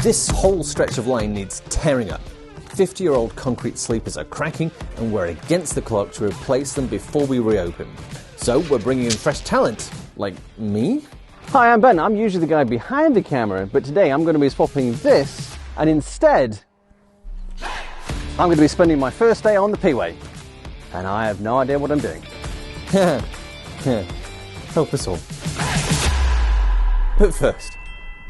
This whole stretch of line needs tearing up. 50-year-old concrete sleepers are cracking, and we're against the clock to replace them before we reopen. So we're bringing in fresh talent, like me. Hi, I'm Ben. I'm usually the guy behind the camera, but today I'm going to be swapping this, and instead, I'm going to be spending my first day on the P-Way. And I have no idea what I'm doing. Help us all. But first,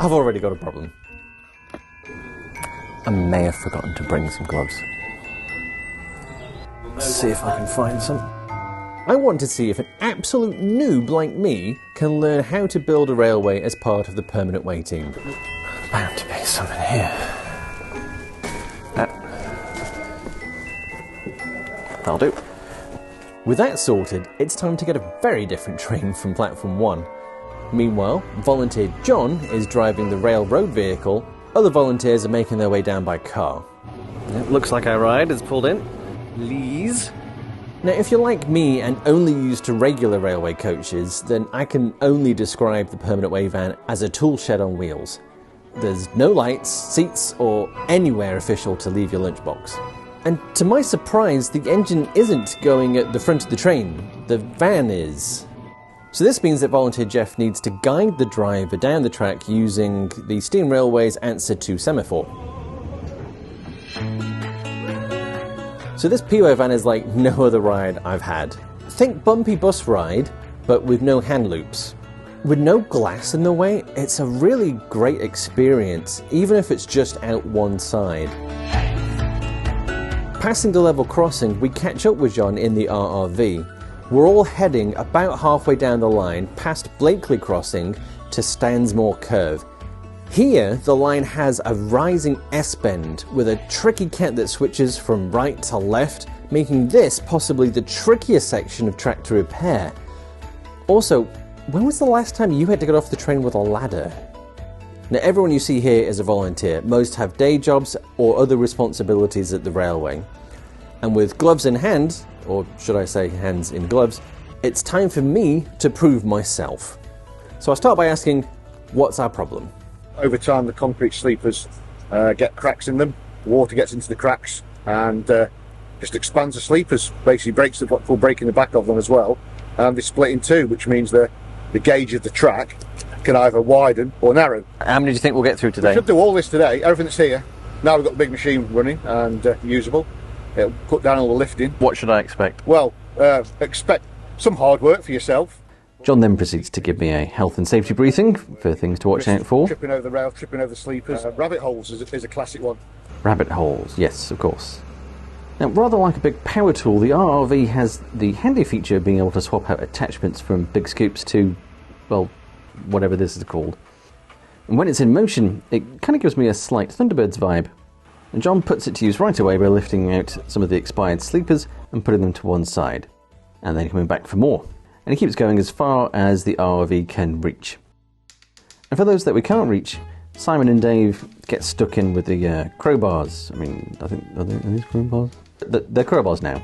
I've already got a problem. I may have forgotten to bring some gloves. Let's see if I can find some. I want to see if an absolute noob like me can learn how to build a railway as part of the permanent way team. Bound to be something here. That'll do. With that sorted, it's time to get a very different train from Platform 1. Meanwhile, volunteer John is driving the railroad vehicle. Other volunteers are making their way down by car. It looks like our ride is pulled in. Please. Now, if you're like me and only used to regular railway coaches, then I can only describe the permanent way van as a tool shed on wheels. There's no lights, seats, or anywhere official to leave your lunchbox. And to my surprise, the engine isn't going at the front of the train. The van is. So this means that volunteer Jeff needs to guide the driver down the track using the Steam Railway's answer to semaphore. So this P-Way van is like no other ride I've had. Think bumpy bus ride, but with no hand loops. With no glass in the way, it's a really great experience, even if it's just out one side. Passing the level crossing, we catch up with John in the RRV. We're all heading about halfway down the line past Blakely Crossing to Stansmore Curve. Here, the line has a rising S-bend with a tricky cat that switches from right to left, making this possibly the trickiest section of track to repair. Also, when was the last time you had to get off the train with a ladder? Now, everyone you see here is a volunteer. Most have day jobs or other responsibilities at the railway. And with gloves in hand, or should I say hands in gloves, it's time for me to prove myself. So I'll start by asking, what's our problem? Over time, the concrete sleepers get cracks in them, the water gets into the cracks and just expands the sleepers, basically breaks the full break in the back of them as well, and they split in two, which means the gauge of the track can either widen or narrow. How many do you think we'll get through today? We should do all this today, everything that's here. Now we've got the big machine running and usable. It'll cut down all the lifting. What should I expect? Well, expect some hard work for yourself. John then proceeds to give me a health and safety briefing for things to watch out for. Tripping over the rail, tripping over the sleepers. Rabbit holes is a classic one. Rabbit holes, yes, of course. Now, rather like a big power tool, the RRV has the handy feature of being able to swap out attachments from big scoops to, well, whatever this is called. And when it's in motion, it kind of gives me a slight Thunderbirds vibe. And John puts it to use right away by lifting out some of the expired sleepers and putting them to one side, and then coming back for more. And he keeps going as far as the RRV can reach. And for those that we can't reach, Simon and Dave get stuck in with the crowbars. I mean, I think, are these crowbars? They're crowbars now.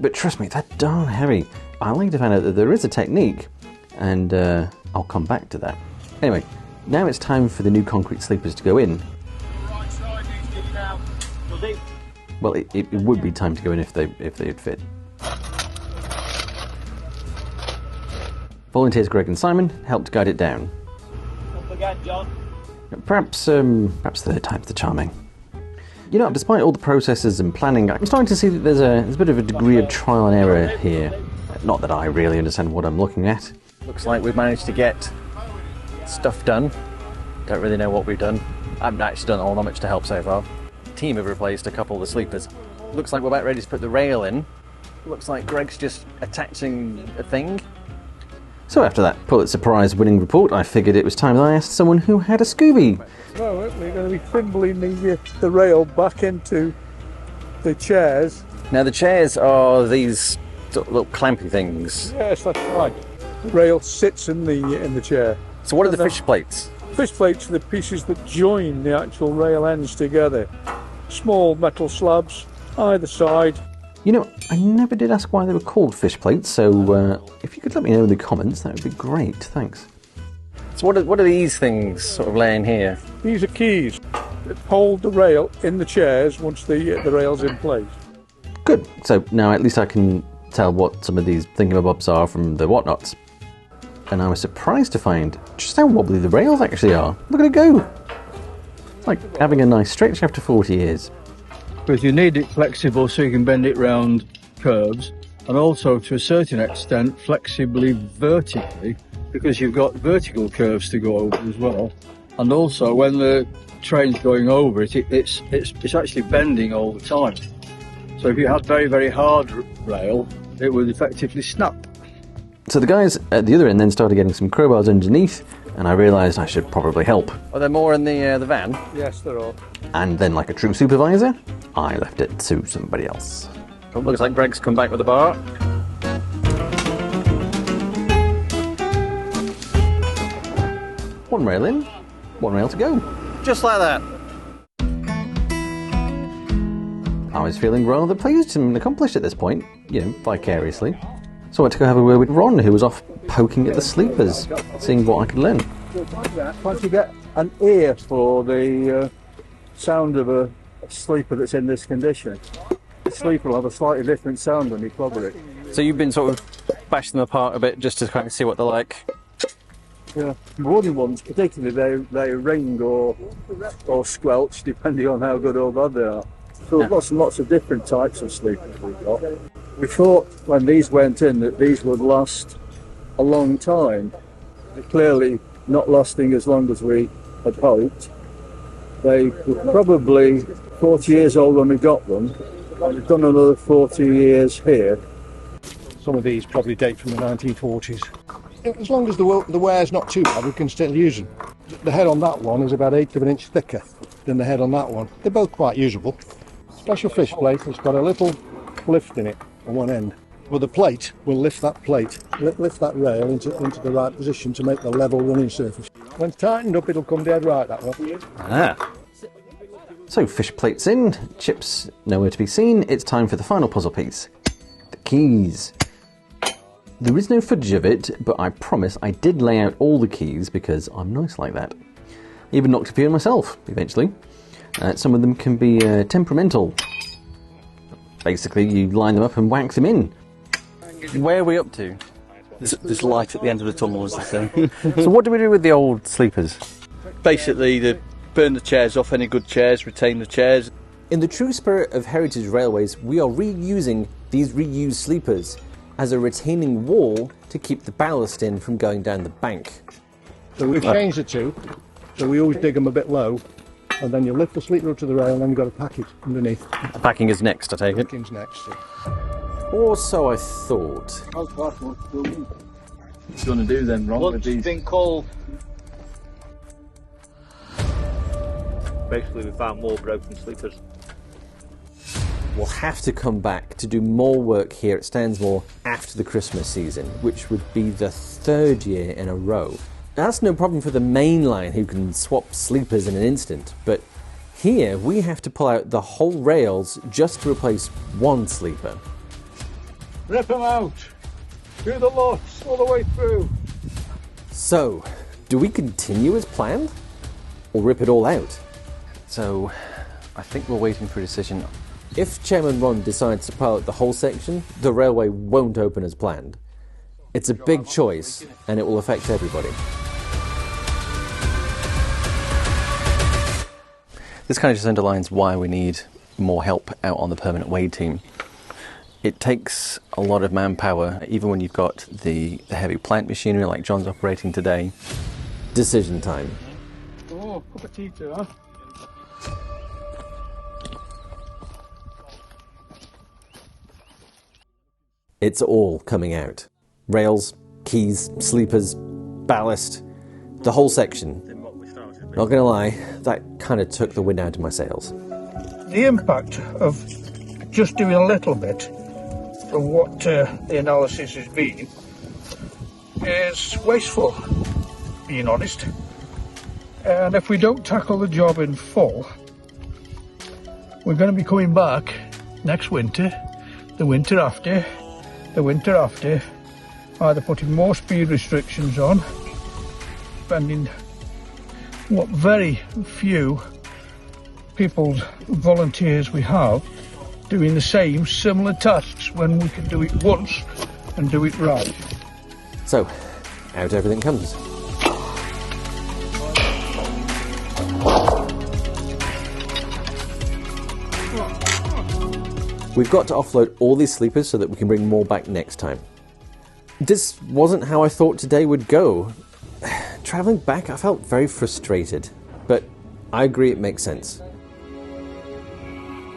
But trust me, they're darn heavy. I like to find out that there is a technique, and I'll come back to that. Anyway, now it's time for the new concrete sleepers to go in. Well, it would be time to go in if they'd fit. Volunteers Greg and Simon helped guide it down. Don't forget, John. Perhaps third time's the charming. You know, despite all the processes and planning, I'm starting to see that there's a bit of a degree of trial and error here. Not that I really understand what I'm looking at. Looks like we've managed to get stuff done. Don't really know what we've done. I haven't actually done all that much to help so far. The team have replaced a couple of the sleepers. Looks like we're about ready to put the rail in. Looks like Greg's just attaching a thing. So after that Pulitzer Prize winning report, I figured it was time that I asked someone who had a Scooby. So we're going to be fimbling the rail back into the chairs. Now the chairs are these sort of little clampy things. Yes, that's right. The rail sits in the chair. So what are the fish plates? Fish plates are the pieces that join the actual rail ends together. Small metal slabs either side. You know, I never did ask why they were called fish plates, so if you could let me know in the comments, that would be great. Thanks. So what are these things sort of laying here? These are keys that hold the rail in the chairs once the rail's in place. Good. So now at least I can tell what some of these thingamabobs are from the whatnots. And I was surprised to find just how wobbly the rails actually are. Look at it go! It's like having a nice stretch after 40 years. Because you need it flexible so you can bend it round curves, and also to a certain extent flexibly vertically, because you've got vertical curves to go over as well. And also when the train's going over it, it's actually bending all the time. So if you had very, very hard rail, it would effectively snap. So the guys at the other end then started getting some crowbars underneath, and I realised I should probably help. Are there more in the van? Yes, there are. And then, like a true supervisor, I left it to somebody else. Oh, looks like Greg's come back with a bar. One rail in, one rail to go. Just like that. I was feeling rather pleased and accomplished at this point, you know, vicariously. So I went to go have a word with Ron, who was off poking at the sleepers, seeing what I could learn. Once you get an ear for the sound of a sleeper that's in this condition, the sleeper will have a slightly different sound when you clobber it. So you've been sort of bashing them apart a bit just to kind of see what they're like. Yeah, wooden ones particularly, they ring or squelch depending on how good or bad they are. So lots and lots of different types of sleepers we've got. We thought when these went in that these would last a long time. They're clearly not lasting as long as we had hoped. They were probably 40 years old when we got them, and we've done another 40 years here. Some of these probably date from the 1940s. As long as the wear's not too bad, we can still use them. The head on that one is about 1/8 of an inch thicker than the head on that one. They're both quite usable. Special fish plate has got a little lift in it on one end. Well, the plate will lift that plate, lift that rail into the right position to make the level running surface. When it's tightened up, it'll come dead right, that one. Ah. So fish plates in, chips nowhere to be seen. It's time for the final puzzle piece. The keys. There is no footage of it, but I promise I did lay out all the keys because I'm nice like that. Even knocked a few in myself, eventually. Some of them can be temperamental. Basically, you line them up and whack them in. Where are we up to? There's light at the end of the tunnel, as they say. So what do we do with the old sleepers? Basically, they burn the chairs off, any good chairs, retain the chairs. In the true spirit of Heritage Railways, we are reusing these reused sleepers as a retaining wall to keep the ballast in from going down the bank. So we've changed the two, so we always dig them a bit low, and then you lift the sleeper up to the rail, and then you've got a package underneath. The packing is next, I take it. Packing's next. Or so I thought. What's going to do then, Ron? What's been called? Basically, we found more broken sleepers. We'll have to come back to do more work here at Stansmore after the Christmas season, which would be the 3rd year in a row. That's no problem for the main line, who can swap sleepers in an instant, but here we have to pull out the whole rails just to replace one sleeper. Rip them out! Do the lots all the way through! So, do we continue as planned? Or rip it all out? So, I think we're waiting for a decision. If Chairman Ron decides to pilot the whole section, the railway won't open as planned. It's a big choice, and it will affect everybody. This kind of just underlines why we need more help out on the permanent Wade team. It takes a lot of manpower, even when you've got the heavy plant machinery like John's operating today. Decision time. Oh, cup of tea too, huh? It's all coming out. Rails, keys, sleepers, ballast, the whole section. Not gonna lie, that kind of took the wind out of my sails. The impact of just doing a little bit of what the analysis has been is wasteful, being honest. And if we don't tackle the job in full, we're going to be coming back next winter, the winter after, either putting more speed restrictions on, spending what very few people, volunteers we have, doing the same similar tasks when we can do it once and do it right. So, out everything comes. We've got to offload all these sleepers so that we can bring more back next time. This wasn't how I thought today would go. Travelling back, I felt very frustrated, but I agree it makes sense.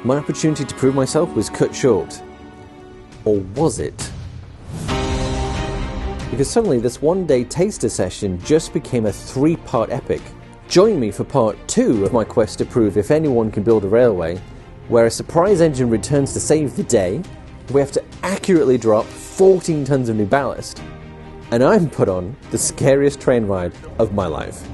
My opportunity to prove myself was cut short. Or was it? Because suddenly this one-day taster session just became a 3-part epic. Join me for part 2 of my quest to prove if anyone can build a railway, where a surprise engine returns to save the day, we have to accurately drop 14 tons of new ballast, and I'm put on the scariest train ride of my life.